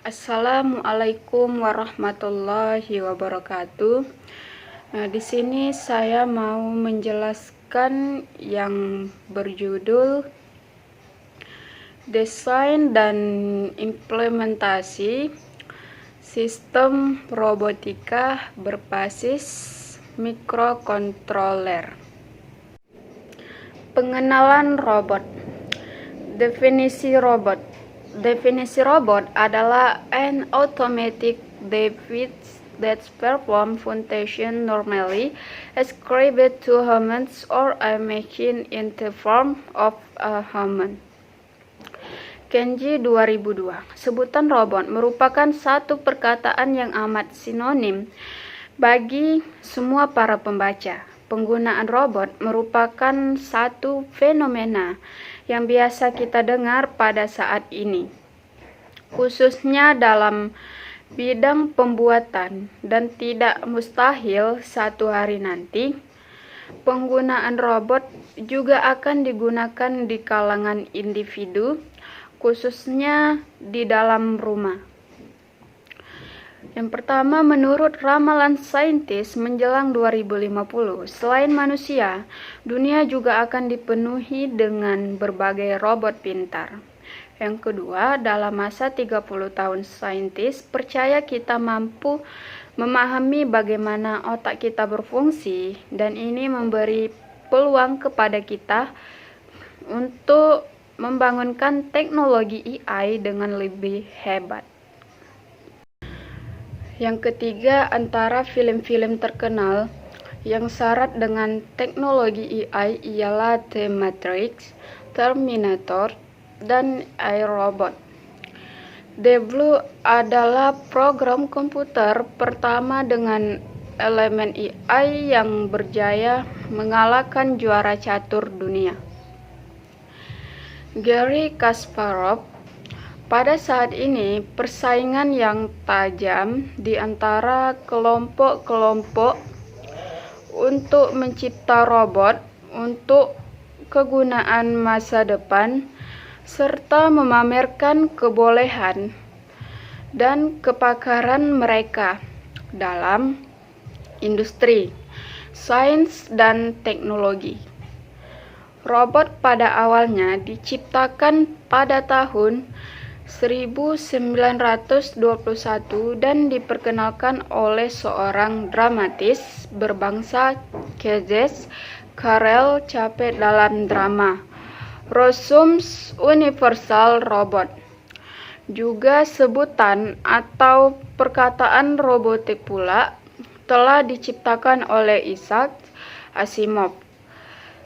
Assalamualaikum warahmatullahi wabarakatuh. Nah, di sini saya mau menjelaskan yang berjudul Desain dan Implementasi Sistem Robotika Berbasis Mikrokontroler. Pengenalan robot. Definisi robot. Definisi robot adalah an automatic device that performs function normally ascribed to humans or a machine in the form of a human. Kenji 2002. Sebutan robot merupakan satu perkataan yang amat sinonim bagi semua para pembaca. Penggunaan robot merupakan satu fenomena yang biasa kita dengar pada saat ini, khususnya dalam bidang pembuatan, dan tidak mustahil satu hari nanti penggunaan robot juga akan digunakan di kalangan individu, khususnya di dalam rumah. Yang pertama, menurut ramalan saintis menjelang 2050, selain manusia, dunia juga akan dipenuhi dengan berbagai robot pintar. Yang kedua, dalam masa 30 tahun saintis percaya kita mampu memahami bagaimana otak kita berfungsi, dan ini memberi peluang kepada kita untuk membangunkan teknologi AI dengan lebih hebat. Yang ketiga, antara film-film terkenal yang syarat dengan teknologi AI ialah The Matrix, Terminator, dan iRobot. The Blue adalah program komputer pertama dengan elemen AI yang berjaya mengalahkan juara catur dunia, Garry Kasparov. Pada saat ini, persaingan yang tajam di antara kelompok-kelompok untuk mencipta robot untuk kegunaan masa depan serta memamerkan kebolehan dan kepakaran mereka dalam industri, sains, dan teknologi. Robot pada awalnya diciptakan pada tahun 1921 dan diperkenalkan oleh seorang dramatis berbangsa Czech, Karel Čapek, dalam drama Rozumus Universal Robot. Juga sebutan atau perkataan robotik pula telah diciptakan oleh Isaac Asimov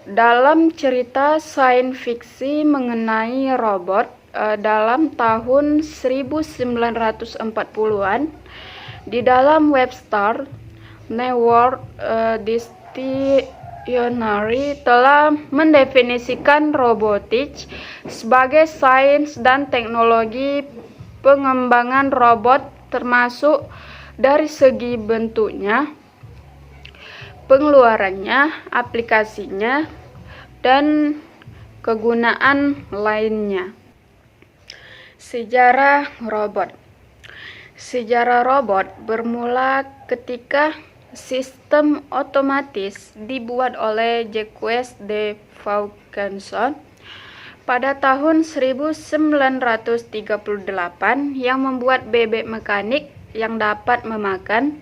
dalam cerita sains fiksi mengenai robot dalam tahun 1940-an. Di dalam Webster New World Dictionary telah mendefinisikan robotik sebagai sains dan teknologi pengembangan robot, termasuk dari segi bentuknya, pengeluarannya, aplikasinya, dan kegunaan lainnya. Sejarah robot. Sejarah robot bermula ketika sistem otomatis dibuat oleh Jacques de Vaucanson pada tahun 1938 yang membuat bebek mekanik yang dapat memakan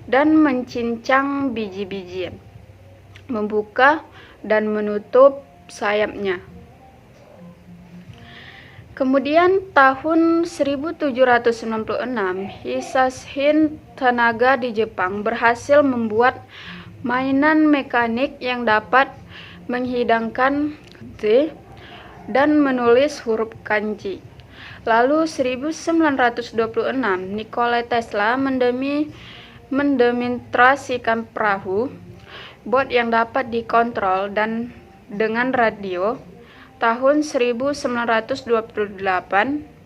dan mencincang biji-bijian, membuka dan menutup sayapnya. Kemudian tahun 1796, Hisaishi Tanaka di Jepang berhasil membuat mainan mekanik yang dapat menghidangkan Z dan menulis huruf kanji. Lalu 1926, Nikola Tesla mendemonstrasikan perahu, bot yang dapat dikontrol dan dengan radio. Tahun 1928,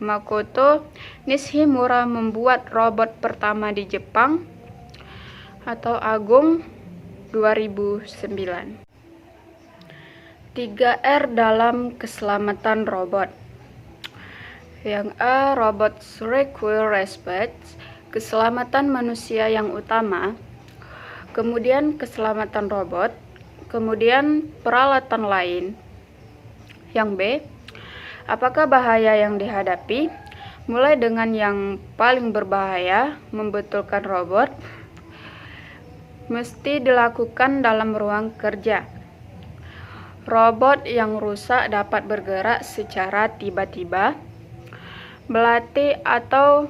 Makoto Nishimura membuat robot pertama di Jepang atau Agung 2009. 3R dalam keselamatan robot. Yang A. Robots require respect, keselamatan manusia yang utama, kemudian keselamatan robot, kemudian peralatan lain. Yang B. Apakah bahaya yang dihadapi? Mulai dengan yang paling berbahaya, membetulkan robot, mesti dilakukan dalam ruang kerja. Robot yang rusak dapat bergerak secara tiba-tiba, melatih atau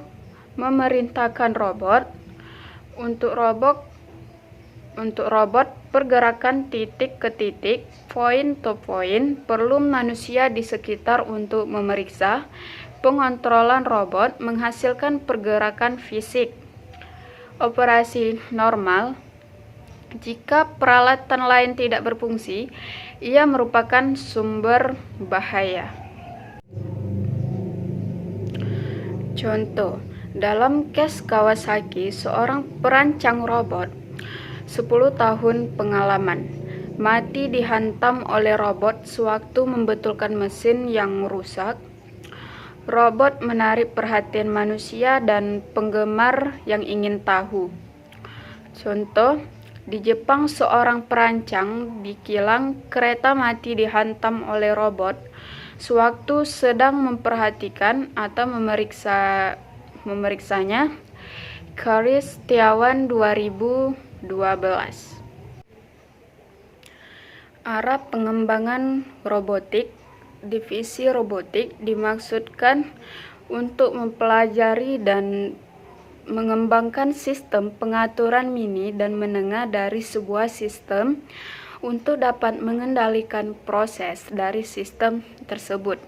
memerintahkan robot. Untuk robot pergerakan titik ke titik, point to point, perlu manusia di sekitar untuk memeriksa. Pengontrolan robot menghasilkan pergerakan fisik. Operasi normal. Jika peralatan lain tidak berfungsi, ia merupakan sumber bahaya. Contoh, dalam case Kawasaki, seorang perancang robot 10 tahun pengalaman mati dihantam oleh robot sewaktu membetulkan mesin yang rusak. Robot menarik perhatian manusia dan penggemar yang ingin tahu. Contoh, di Jepang seorang perancang di kilang kereta mati dihantam oleh robot sewaktu sedang memperhatikan atau memeriksanya. Karis Setiawan 2012. Arah pengembangan robotik. Divisi robotik dimaksudkan untuk mempelajari dan mengembangkan sistem pengaturan mini dan menengah dari sebuah sistem untuk dapat mengendalikan proses dari sistem tersebut.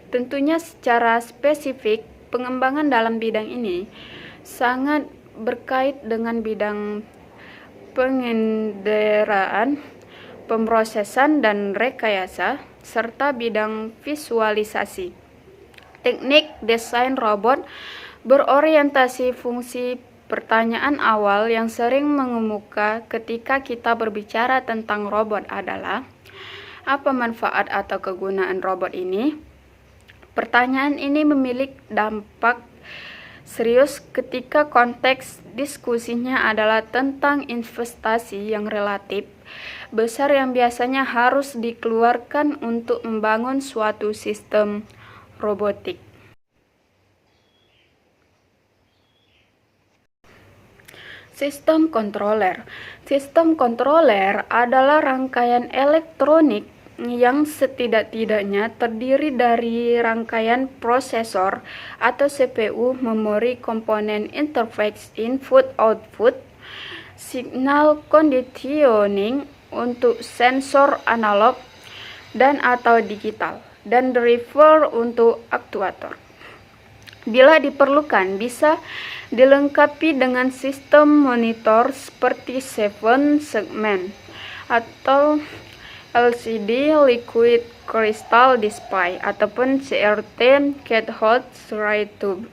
Tentunya secara spesifik, pengembangan dalam bidang ini sangat berkait dengan bidang pengendaraan, pemrosesan dan rekayasa, serta bidang visualisasi. Teknik desain robot berorientasi fungsi. Pertanyaan awal yang sering mengemuka ketika kita berbicara tentang robot adalah, apa manfaat atau kegunaan robot ini? Pertanyaan ini memiliki dampak serius ketika konteks diskusinya adalah tentang investasi yang relatif besar yang biasanya harus dikeluarkan untuk membangun suatu sistem robotik. Sistem controller. Sistem controller adalah rangkaian elektronik yang setidak-tidaknya terdiri dari rangkaian prosesor atau CPU, memori, komponen interface input-output, signal conditioning untuk sensor analog dan atau digital, dan driver untuk aktuator. Bila diperlukan, bisa dilengkapi dengan sistem monitor seperti 7 segment atau LCD liquid crystal display ataupun CRT cathode ray tube.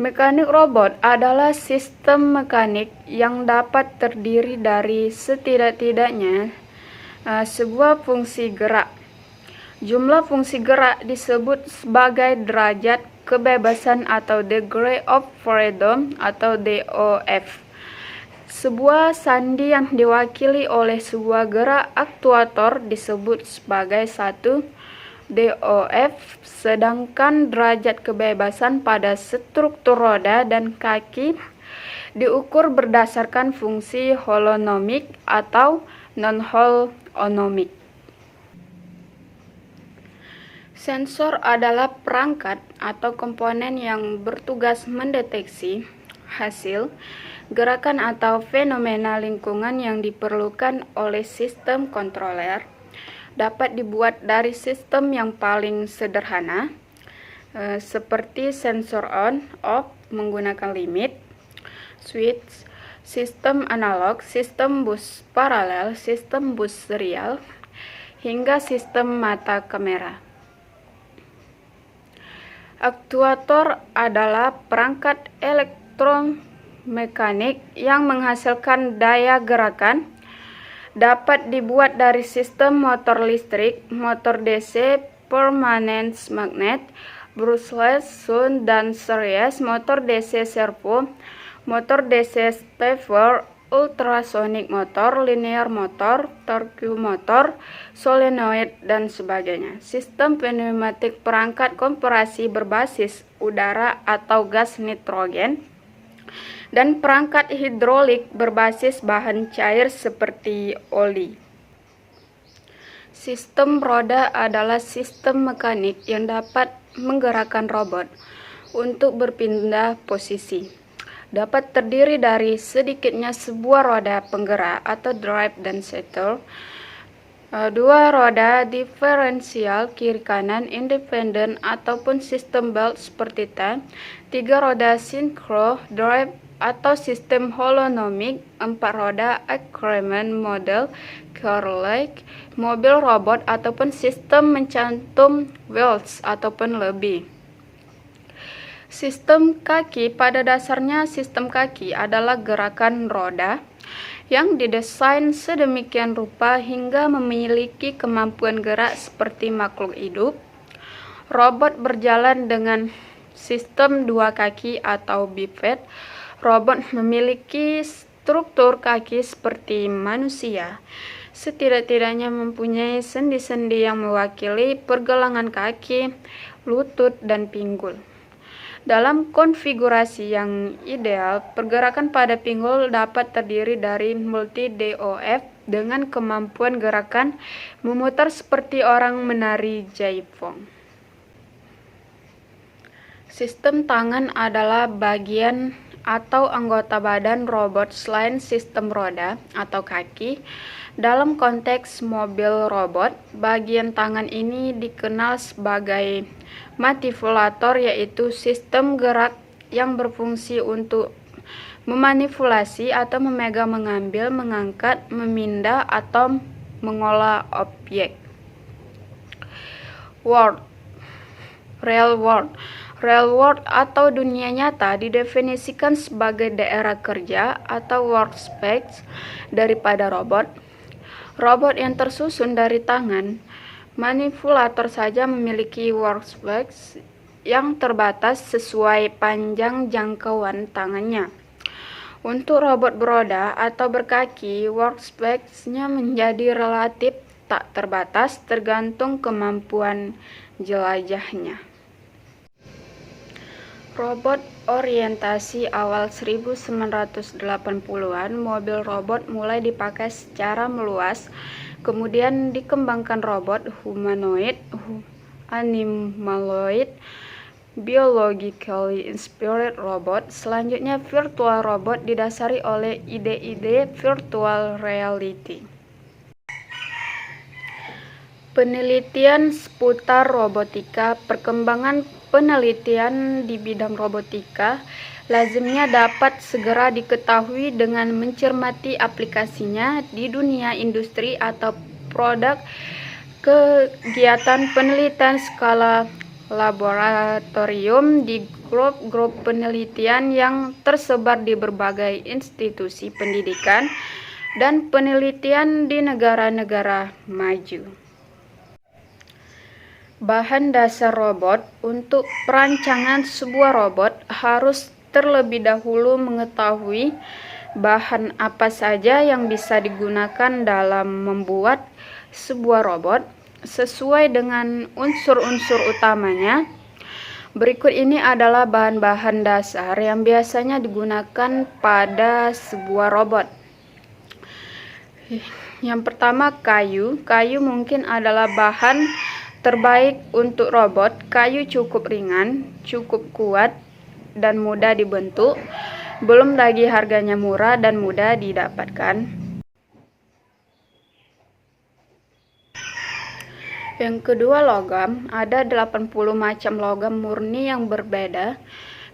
Mekanik robot adalah sistem mekanik yang dapat terdiri dari setidak-tidaknya sebuah fungsi gerak. Jumlah fungsi gerak disebut sebagai derajat kebebasan atau degree of freedom atau DOF. Sebuah sandi yang diwakili oleh sebuah gerak aktuator disebut sebagai 1 DOF, sedangkan derajat kebebasan pada struktur roda dan kaki diukur berdasarkan fungsi holonomik atau non-holonomik. Sensor adalah perangkat atau komponen yang bertugas mendeteksi hasil, gerakan atau fenomena lingkungan yang diperlukan oleh sistem controller. Dapat dibuat dari sistem yang paling sederhana, seperti sensor on, off menggunakan limit, switch, sistem analog, sistem bus paralel, sistem bus serial, hingga sistem mata kamera. Aktuator adalah perangkat elektromekanik yang menghasilkan daya gerakan. Dapat dibuat dari sistem motor listrik, motor DC, permanent magnet, brushless shunt dan series, motor DC servo, motor DC stepper, ultrasonic motor, linear motor, torque motor, solenoid, dan sebagainya. Sistem pneumatik, perangkat kompresi berbasis udara atau gas nitrogen, dan perangkat hidrolik berbasis bahan cair seperti oli. Sistem roda adalah sistem mekanik yang dapat menggerakkan robot untuk berpindah posisi. Dapat terdiri dari sedikitnya sebuah roda penggerak atau drive dan shuttle, dua roda diferensial kiri kanan independen ataupun sistem belt seperti tank, tiga roda synchro drive atau sistem holonomik, empat roda increment model Carlyle, mobil robot ataupun sistem mencantum wheels ataupun lebih. Sistem kaki, pada dasarnya sistem kaki adalah gerakan roda yang didesain sedemikian rupa hingga memiliki kemampuan gerak seperti makhluk hidup. Robot berjalan dengan sistem dua kaki atau biped. Robot memiliki struktur kaki seperti manusia. Setidak-tidaknya mempunyai sendi-sendi yang mewakili pergelangan kaki, lutut, dan pinggul. Dalam konfigurasi yang ideal, pergerakan pada pinggul dapat terdiri dari multi-DOF dengan kemampuan gerakan memutar seperti orang menari jaipong. Sistem tangan adalah bagian atau anggota badan robot selain sistem roda atau kaki. Dalam konteks mobil robot, bagian tangan ini dikenal sebagai manipulator, yaitu sistem gerak yang berfungsi untuk memanipulasi atau memegang, mengambil, mengangkat, memindah, atau mengolah objek. Real world atau dunia nyata didefinisikan sebagai daerah kerja atau workspace daripada robot. Robot yang tersusun dari tangan manipulator saja memiliki workspace yang terbatas sesuai panjang jangkauan tangannya. Untuk robot beroda atau berkaki, workspace-nya menjadi relatif tak terbatas tergantung kemampuan jelajahnya. Robot orientasi awal 1980-an, mobil robot mulai dipakai secara meluas, kemudian dikembangkan robot humanoid, animaloid, biologically inspired robot. Selanjutnya virtual robot didasari oleh ide-ide virtual reality. Penelitian seputar robotika. Perkembangan penelitian di bidang robotika lazimnya dapat segera diketahui dengan mencermati aplikasinya di dunia industri atau produk. Kegiatan penelitian skala laboratorium di grup-grup penelitian yang tersebar di berbagai institusi pendidikan dan penelitian di negara-negara maju. Bahan dasar robot. Untuk perancangan sebuah robot harus terlebih dahulu mengetahui bahan apa saja yang bisa digunakan dalam membuat sebuah robot sesuai dengan unsur-unsur utamanya. Berikut ini adalah bahan-bahan dasar yang biasanya digunakan pada sebuah robot. Yang pertama, kayu. Kayu mungkin adalah bahan terbaik untuk robot. Kayu cukup ringan, cukup kuat, dan mudah dibentuk. Belum lagi harganya murah dan mudah didapatkan. Yang kedua, logam. Ada 80 macam logam murni yang berbeda,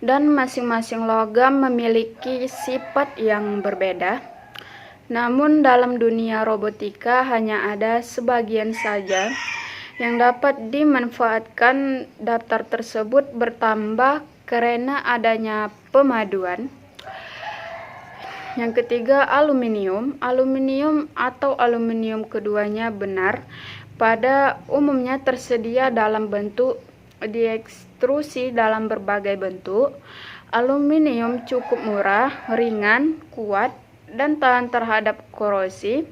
dan masing-masing logam memiliki sifat yang berbeda. Namun dalam dunia robotika hanya ada sebagian saja yang dapat dimanfaatkan. Daftar tersebut bertambah karena adanya pemaduan. Yang ketiga, aluminium. Aluminium atau aluminium keduanya benar pada umumnya tersedia dalam bentuk diekstrusi dalam berbagai bentuk. Aluminium cukup murah, ringan, kuat, dan tahan terhadap korosi.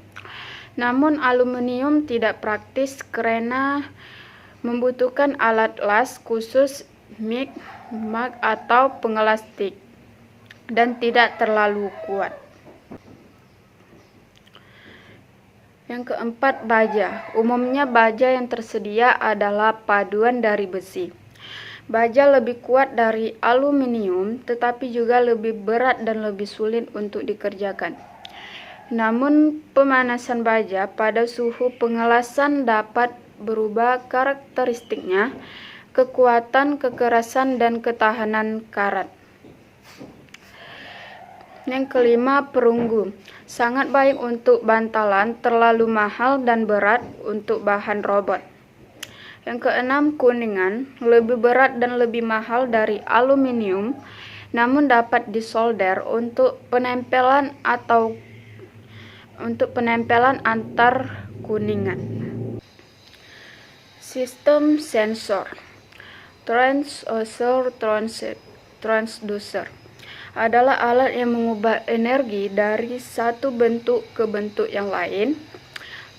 Namun aluminium tidak praktis karena membutuhkan alat las khusus MIG, MAG atau pengelas stick, dan tidak terlalu kuat. Yang keempat, baja. Umumnya baja yang tersedia adalah paduan dari besi. Baja lebih kuat dari aluminium, tetapi juga lebih berat dan lebih sulit untuk dikerjakan. Namun, pemanasan baja pada suhu pengelasan dapat berubah karakteristiknya, kekuatan, kekerasan, dan ketahanan karat. Yang kelima, perunggu. Sangat baik untuk bantalan, terlalu mahal dan berat untuk bahan robot. Yang keenam, kuningan. Lebih berat dan lebih mahal dari aluminium, namun dapat disolder untuk penempelan antar kuningan. Sistem sensor. Transducer adalah alat yang mengubah energi dari satu bentuk ke bentuk yang lain.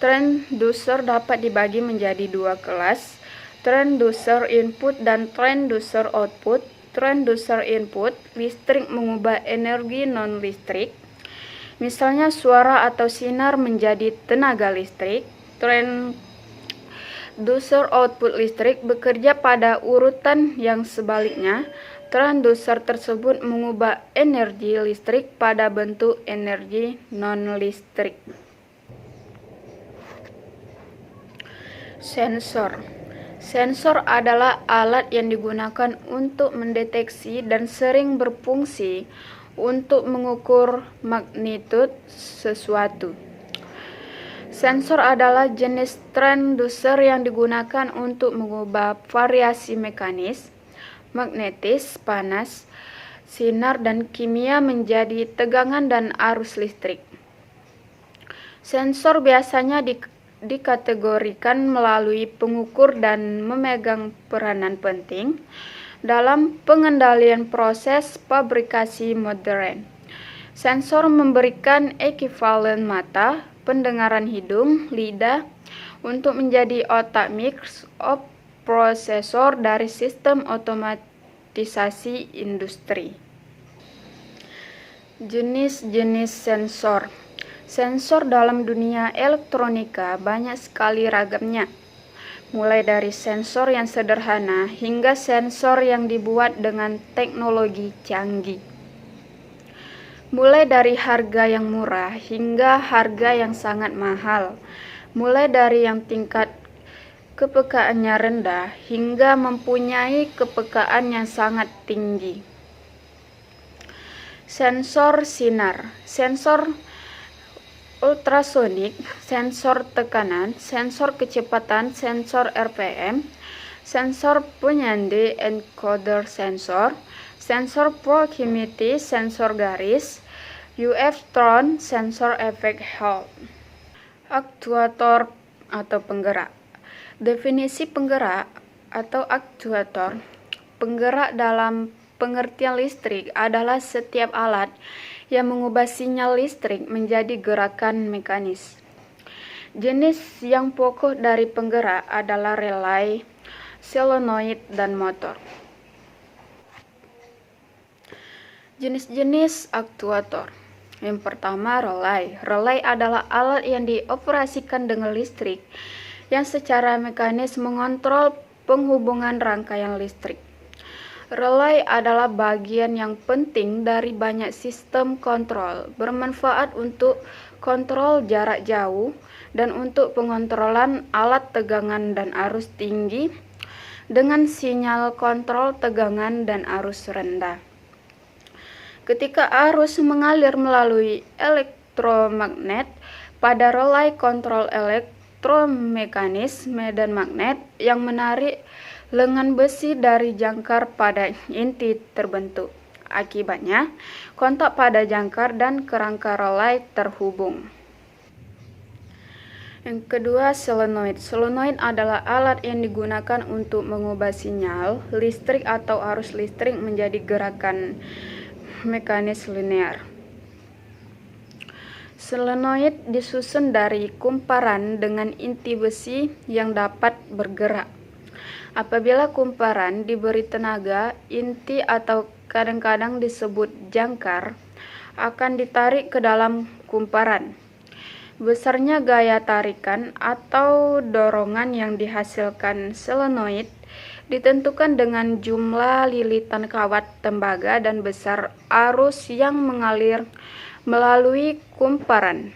Transducer dapat dibagi menjadi dua kelas, transducer input dan transducer output. Transducer input, listrik mengubah energi non-listrik, misalnya suara atau sinar menjadi tenaga listrik. Transducer output, listrik bekerja pada urutan yang sebaliknya. Transducer tersebut mengubah energi listrik pada bentuk energi non-listrik. Sensor. Sensor adalah alat yang digunakan untuk mendeteksi dan sering berfungsi untuk mengukur magnitudo sesuatu. Sensor adalah jenis transducer yang digunakan untuk mengubah variasi mekanis, magnetis, panas, sinar, dan kimia menjadi tegangan dan arus listrik. Sensor biasanya dikategorikan melalui pengukur dan memegang peranan penting dalam pengendalian proses fabrikasi modern. Sensor memberikan ekivalen mata, pendengaran hidung, lidah untuk menjadi otak mix of prosesor dari sistem otomatisasi industri. Jenis-jenis sensor. Sensor dalam dunia elektronika banyak sekali ragamnya, mulai dari sensor yang sederhana hingga sensor yang dibuat dengan teknologi canggih. Mulai dari harga yang murah hingga harga yang sangat mahal, mulai dari yang tingkat kepekaannya rendah hingga mempunyai kepekaan yang sangat tinggi. Sensor sinar, sensor ultrasonik, sensor tekanan, sensor kecepatan, sensor RPM, sensor penyandi encoder sensor, sensor proximity, sensor garis, UF-tron, sensor efek Hall. Aktuator atau penggerak. Definisi penggerak atau aktuator. Penggerak dalam pengertian listrik adalah setiap alat yang mengubah sinyal listrik menjadi gerakan mekanis. Jenis yang pokok dari penggerak adalah relay, solenoid, dan motor. Jenis-jenis aktuator. Yang pertama, relay. Relay adalah alat yang dioperasikan dengan listrik yang secara mekanis mengontrol penghubungan rangkaian listrik. Relay adalah bagian yang penting dari banyak sistem kontrol, bermanfaat untuk kontrol jarak jauh dan untuk pengontrolan alat tegangan dan arus tinggi dengan sinyal kontrol tegangan dan arus rendah. Ketika arus mengalir melalui elektromagnet, pada relay kontrol elektromekanis medan magnet yang menarik lengan besi dari jangkar pada inti terbentuk. Akibatnya, kontak pada jangkar dan kerangka relay terhubung. Yang kedua, solenoid. Solenoid adalah alat yang digunakan untuk mengubah sinyal listrik atau arus listrik menjadi gerakan mekanis linear. Solenoid disusun dari kumparan dengan inti besi yang dapat bergerak. Apabila kumparan diberi tenaga, inti atau kadang-kadang disebut jangkar akan ditarik ke dalam kumparan. Besarnya gaya tarikan atau dorongan yang dihasilkan solenoid ditentukan dengan jumlah lilitan kawat tembaga dan besar arus yang mengalir melalui kumparan.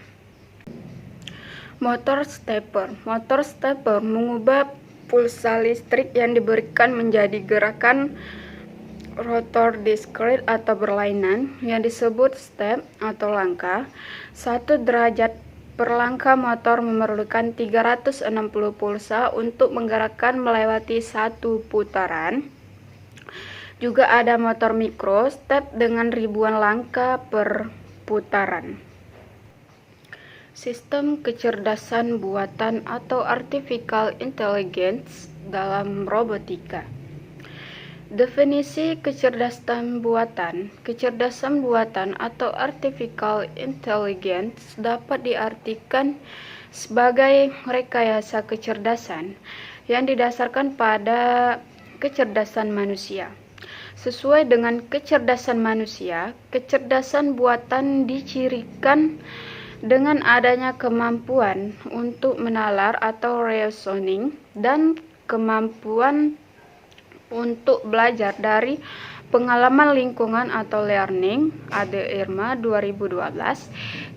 Motor stepper. Motor stepper mengubah pulsa listrik yang diberikan menjadi gerakan rotor diskret atau berlainan yang disebut step atau langkah. 1 derajat per langkah motor memerlukan 360 pulsa untuk menggerakkan melewati 1 putaran. Juga ada motor micro step dengan ribuan langkah per putaran. Sistem kecerdasan buatan atau artificial intelligence dalam robotika. Definisi kecerdasan buatan. Kecerdasan buatan atau artificial intelligence dapat diartikan sebagai rekayasa kecerdasan yang didasarkan pada kecerdasan manusia. Sesuai dengan kecerdasan manusia, kecerdasan buatan dicirikan dengan adanya kemampuan untuk menalar atau reasoning dan kemampuan untuk belajar dari pengalaman lingkungan atau learning. Ade Irma 2012.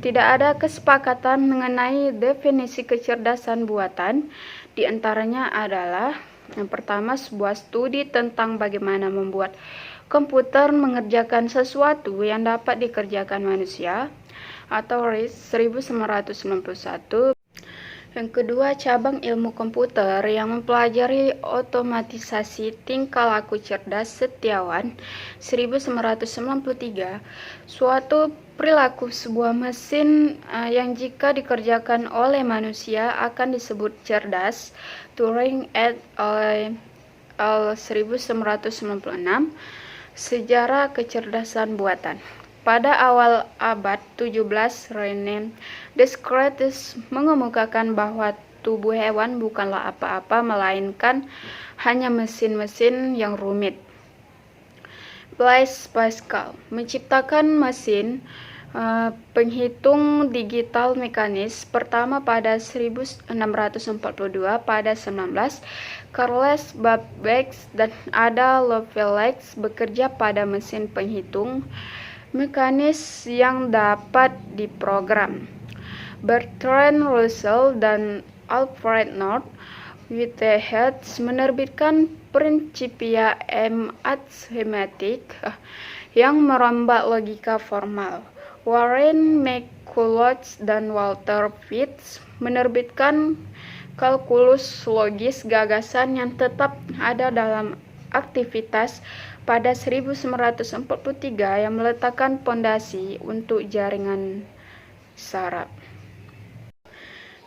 Tidak ada kesepakatan mengenai definisi kecerdasan buatan. Di antaranya adalah yang pertama, sebuah studi tentang bagaimana membuat komputer mengerjakan sesuatu yang dapat dikerjakan manusia atau RIS 1991. Yang kedua, cabang ilmu komputer yang mempelajari otomatisasi tingkah laku cerdas Setiawan 1993. Suatu perilaku sebuah mesin yang jika dikerjakan oleh manusia akan disebut cerdas. Turing et al. 1996. Sejarah kecerdasan buatan. Pada awal abad 17, René Descartes mengemukakan bahwa tubuh hewan bukanlah apa-apa melainkan hanya mesin-mesin yang rumit. Blaise Pascal menciptakan mesin penghitung digital mekanis pertama pada 1642. Pada 19, Carles Babbage dan Ada Lovelace bekerja pada mesin penghitung mekanis yang dapat diprogram. Bertrand Russell dan Alfred North Whitehead menerbitkan Principia Mathematic yang merombak logika formal. Warren McCulloch dan Walter Fitts menerbitkan kalkulus logis, gagasan yang tetap ada dalam aktivitas pada 1943 yang meletakkan pondasi untuk jaringan saraf.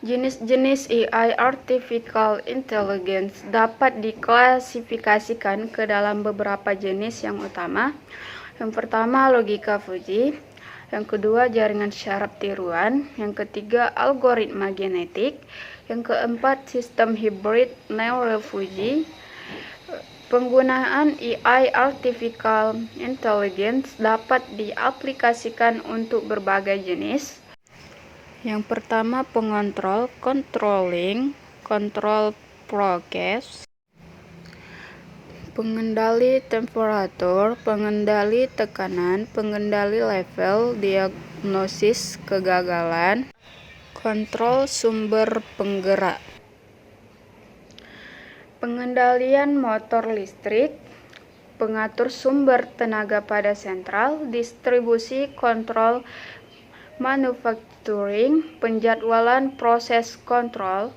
Jenis-jenis AI artificial intelligence dapat diklasifikasikan ke dalam beberapa jenis yang utama. Yang pertama, logika Fuzzy. Yang kedua, jaringan syaraf tiruan. Yang ketiga, algoritma genetik. Yang keempat, sistem hybrid neural Fuzzy. Penggunaan AI artificial intelligence dapat diaplikasikan untuk berbagai jenis. Yang pertama, pengontrol, controlling, control process, pengendali temperatur, pengendali tekanan, pengendali level, diagnosis kegagalan, kontrol sumber penggerak. Pengendalian motor listrik, pengatur sumber tenaga pada sentral, distribusi kontrol manufacturing, penjadwalan proses kontrol,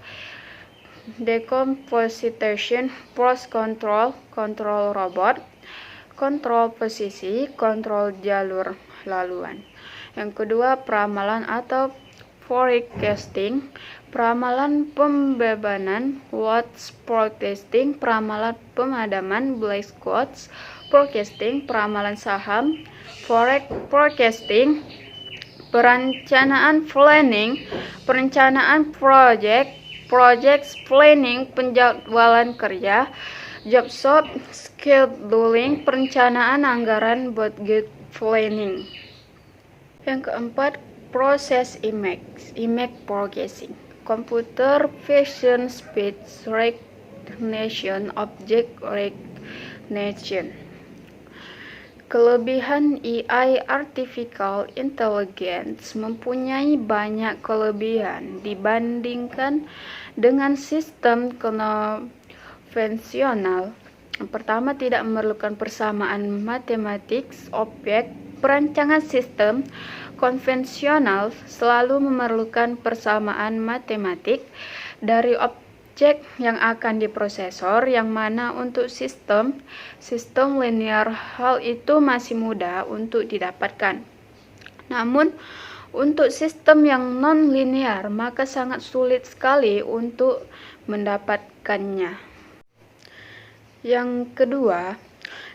decomposition, process control, kontrol robot, kontrol posisi, kontrol jalur laluan. Yang kedua, peramalan atau forecasting, peramalan pembebanan, watch forecasting, peramalan pemadaman, black squats forecasting, peramalan saham, forex forecasting, perencanaan planning, perencanaan project planning, penjadwalan kerja, job shop scheduling, perencanaan anggaran, budget planning. Yang keempat, proses image processing, computer vision, speech recognition, object recognition. Kelebihan AI artificial intelligence mempunyai banyak kelebihan dibandingkan dengan sistem konvensional. Yang pertama, tidak memerlukan persamaan matematik objek. Perancangan sistem konvensional selalu memerlukan persamaan matematik dari objek yang akan diprosesor, yang mana untuk sistem linear hal itu masih mudah untuk didapatkan. Namun untuk sistem yang non-linear maka sangat sulit sekali untuk mendapatkannya. Yang kedua,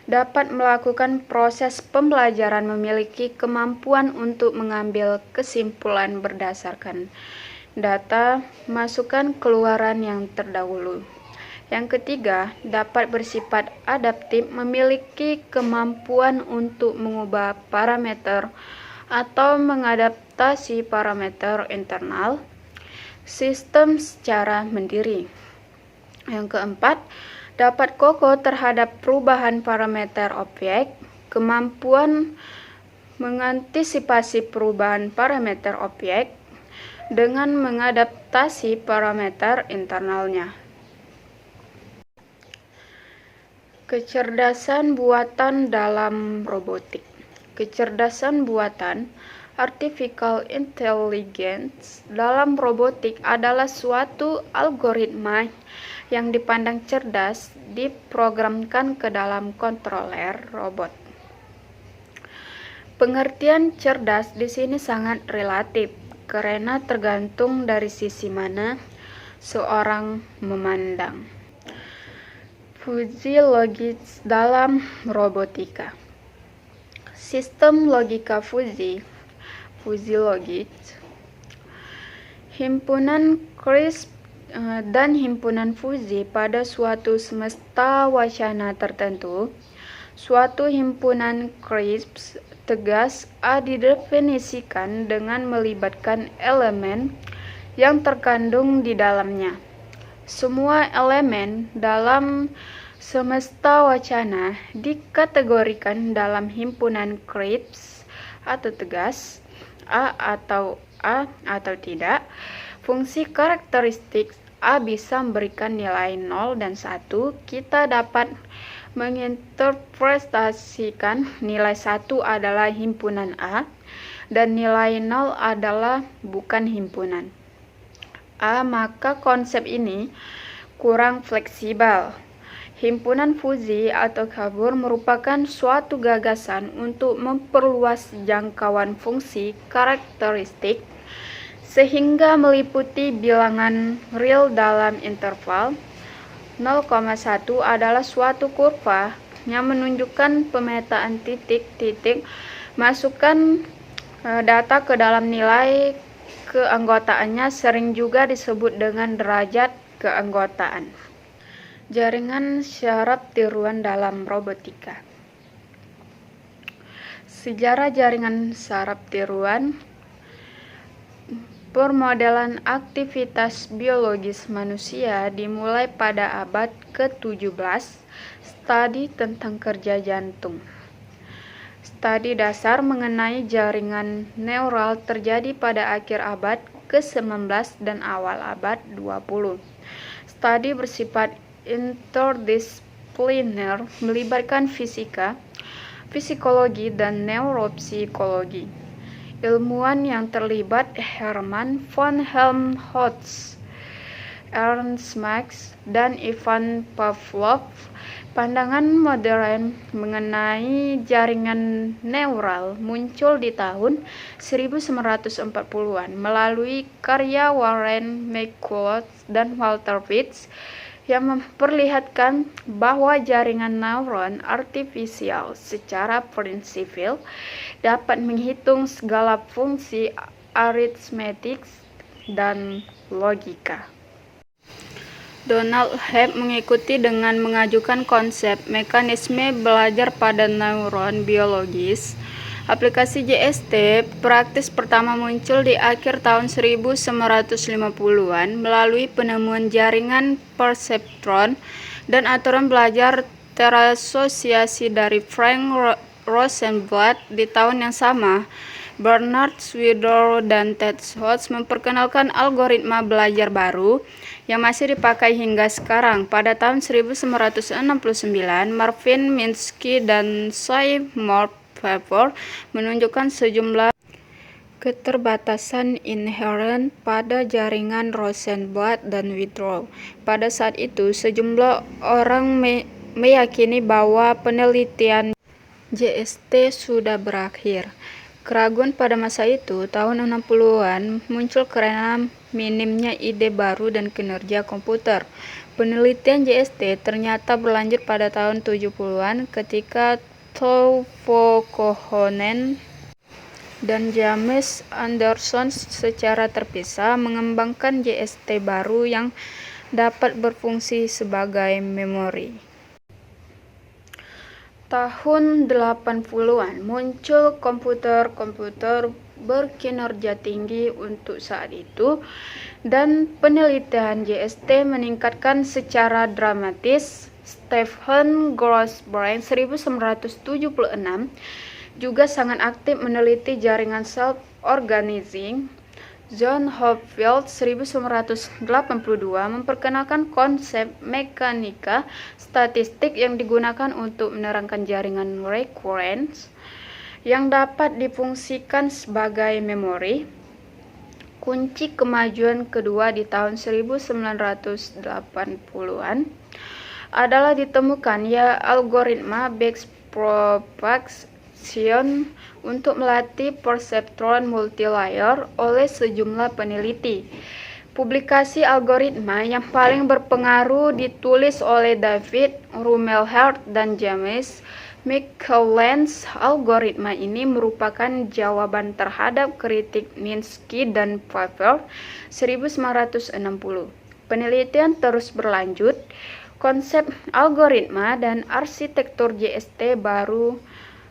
dapat melakukan proses pembelajaran, memiliki kemampuan untuk mengambil kesimpulan berdasarkan data masukan keluaran yang terdahulu. Yang ketiga, dapat bersifat adaptif, memiliki kemampuan untuk mengubah parameter atau mengadaptasi parameter internal sistem secara mandiri. Yang keempat, dapat kokoh terhadap perubahan parameter objek, kemampuan mengantisipasi perubahan parameter objek dengan mengadaptasi parameter internalnya. Kecerdasan buatan dalam robotik. Kecerdasan buatan artificial intelligence dalam robotik adalah suatu algoritma yang dipandang cerdas diprogramkan ke dalam kontroler robot. Pengertian cerdas di sini sangat relatif karena tergantung dari sisi mana seorang memandang. Fuzzy logic dalam robotika. Sistem logika fuzzy logic, himpunan CRISP dan himpunan fuzzy pada suatu semesta wacana tertentu. Suatu himpunan CRISP tegas didefinisikan dengan melibatkan elemen yang terkandung di dalamnya. Semua elemen dalam semesta wacana dikategorikan dalam himpunan CRISP atau tegas, A atau tidak. Fungsi karakteristik A bisa memberikan nilai 0 dan 1. Kita dapat menginterpretasikan nilai 1 adalah himpunan A dan nilai 0 adalah bukan himpunan A, maka konsep ini kurang fleksibel. Himpunan fuzzy atau kabur merupakan suatu gagasan untuk memperluas jangkauan fungsi karakteristik sehingga meliputi bilangan real dalam interval 0,1 adalah suatu kurva yang menunjukkan pemetaan titik-titik masukkan data ke dalam nilai keanggotaannya, sering juga disebut dengan derajat keanggotaan. Jaringan syaraf tiruan dalam robotika. Sejarah jaringan saraf tiruan. Permodelan aktivitas biologis manusia dimulai pada abad ke-17. Studi tentang kerja jantung. Studi dasar mengenai jaringan neural terjadi pada akhir abad ke-19 dan awal abad 20. Studi bersifat interdisipliner, melibatkan fisika, psikologi, dan neuropsikologi. Ilmuwan yang terlibat Hermann von Helmholtz, Ernst Mach, dan Ivan Pavlov. Pandangan modern mengenai jaringan neural muncul di tahun 1940-an melalui karya Warren McCulloch dan Walter Pitts yang memperlihatkan bahwa jaringan neuron artifisial secara prinsipil dapat menghitung segala fungsi aritmetik dan logika. Donald Hebb mengikuti dengan mengajukan konsep mekanisme belajar pada neuron biologis. Aplikasi JST praktis pertama muncul di akhir tahun 1950-an melalui penemuan jaringan perseptron dan aturan belajar terasosiasi dari Frank Rosenblatt. Di tahun yang sama, Bernard Swidler dan Ted Schultz memperkenalkan algoritma belajar baru yang masih dipakai hingga sekarang. Pada tahun 1969, Marvin Minsky dan Seymour Papert menunjukkan sejumlah keterbatasan inheren pada jaringan Rosenblatt dan Swidler. Pada saat itu, sejumlah orang meyakini bahwa penelitian JST sudah berakhir. Keraguan pada masa itu, tahun 60-an, muncul karena minimnya ide baru dan kinerja komputer. Penelitian JST ternyata berlanjut pada tahun 70-an ketika Teuvo Kohonen dan James Anderson secara terpisah mengembangkan JST baru yang dapat berfungsi sebagai memori. Tahun 80-an muncul komputer-komputer berkinerja tinggi untuk saat itu, dan penelitian JST meningkatkan secara dramatis. Stephen Grossberg 1976 juga sangat aktif meneliti jaringan self-organizing. John Hopfield 1982 memperkenalkan konsep mekanika statistik yang digunakan untuk menerangkan jaringan recurrence yang dapat difungsikan sebagai memori. Kunci kemajuan kedua di tahun 1980-an adalah ditemukan algoritma backpropagation untuk melatih perseptron multilayer oleh sejumlah peneliti. Publikasi algoritma yang paling berpengaruh ditulis oleh David Rumelhart dan James McCulloch. Algoritma ini merupakan jawaban terhadap kritik Minsky dan Papert 1960. Penelitian terus berlanjut. Konsep algoritma dan arsitektur JST baru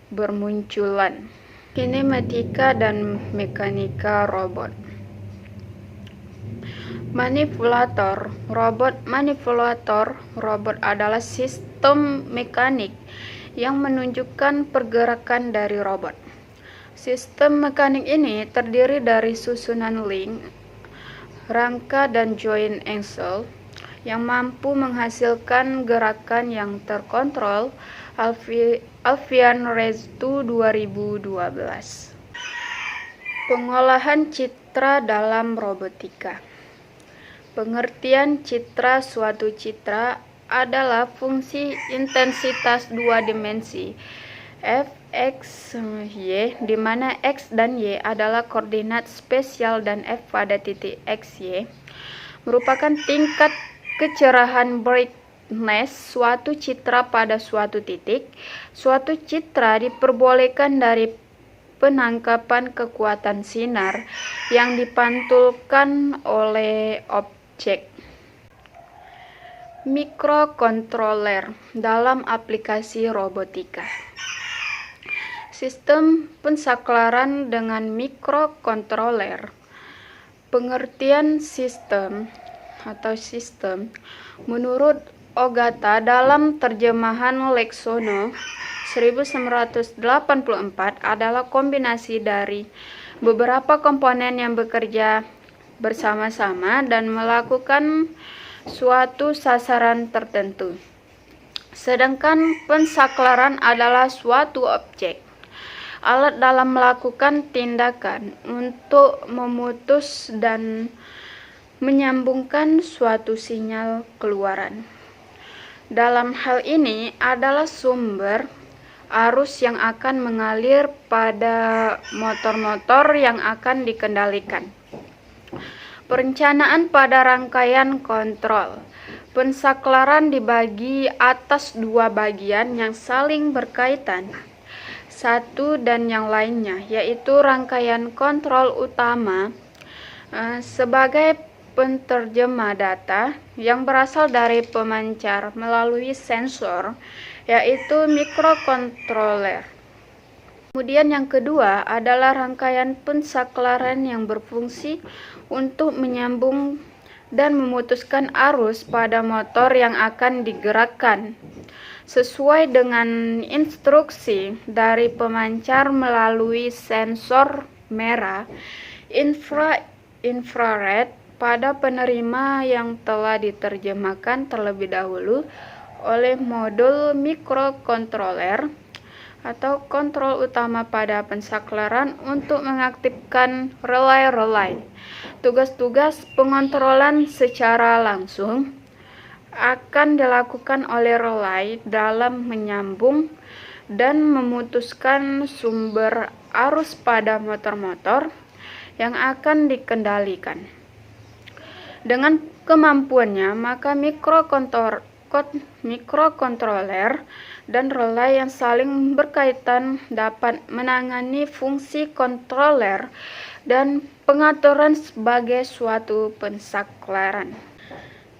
bermunculan. Kinematika dan mekanika robot. Manipulator robot adalah sistem mekanik yang menunjukkan pergerakan dari robot. Sistem mekanik ini terdiri dari susunan link, rangka, dan joint angsel yang mampu menghasilkan gerakan yang terkontrol. Alfian Restu 2012. Pengolahan citra dalam robotika. Pengertian citra. Suatu citra adalah fungsi intensitas dua dimensi f, x, y, di mana x dan y adalah koordinat spesial dan f pada titik x, y merupakan tingkat kecerahan suatu citra pada suatu titik. Suatu citra diperbolehkan dari penangkapan kekuatan sinar yang dipantulkan oleh objek. Mikrokontroler dalam aplikasi robotika. Sistem pensaklaran dengan mikrokontroler. Pengertian sistem menurut Ogata dalam terjemahan Leksono 1984 adalah kombinasi dari beberapa komponen yang bekerja bersama-sama dan melakukan suatu sasaran tertentu. Sedangkan pensaklaran adalah suatu objek, alat dalam melakukan tindakan untuk memutus dan menyambungkan suatu sinyal keluaran. dalam hal ini adalah sumber arus yang akan mengalir pada motor-motor yang akan dikendalikan. Perencanaan pada rangkaian kontrol. Pensaklaran dibagi atas dua bagian yang saling berkaitan, satu dan yang lainnya, yaitu rangkaian kontrol utama sebagai penterjemah data yang berasal dari pemancar melalui sensor, yaitu mikrokontroler. Kemudian yang kedua adalah rangkaian pensaklaran yang berfungsi untuk menyambung dan memutuskan arus pada motor yang akan digerakkan sesuai dengan instruksi dari pemancar melalui sensor merah, infrared pada penerima yang telah diterjemahkan terlebih dahulu oleh modul mikrokontroler atau kontrol utama pada pensaklaran untuk mengaktifkan relay-relay. Tugas-tugas pengontrolan secara langsung akan dilakukan oleh relay dalam menyambung dan memutuskan sumber arus pada motor-motor yang akan dikendalikan. Dengan kemampuannya, maka mikrokontroler dan relay yang saling berkaitan dapat menangani fungsi kontroler dan pengaturan sebagai suatu pensaklaran.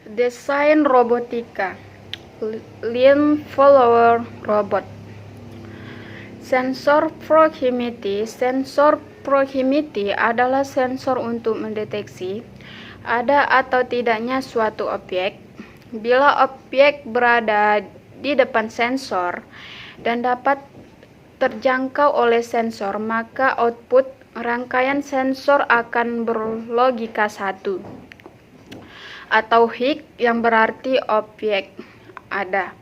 Desain robotika. Line follower robot. Sensor proximity adalah sensor untuk mendeteksi ada atau tidaknya suatu objek. Bila objek berada di depan sensor dan dapat terjangkau oleh sensor, maka output rangkaian sensor akan berlogika 1 atau hik, yang berarti objek ada.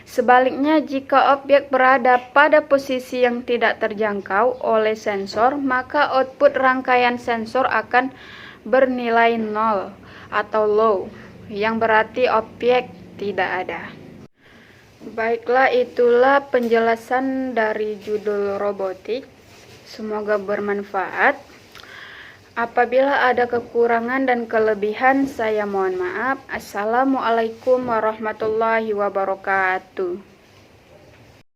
Sebaliknya, jika objek berada pada posisi yang tidak terjangkau oleh sensor, maka output rangkaian sensor akan bernilai 0 atau low, yang berarti objek tidak ada. Baiklah, itulah penjelasan dari judul robotik. Semoga bermanfaat. Apabila ada kekurangan dan kelebihan, saya mohon maaf. Assalamualaikum warahmatullahi wabarakatuh.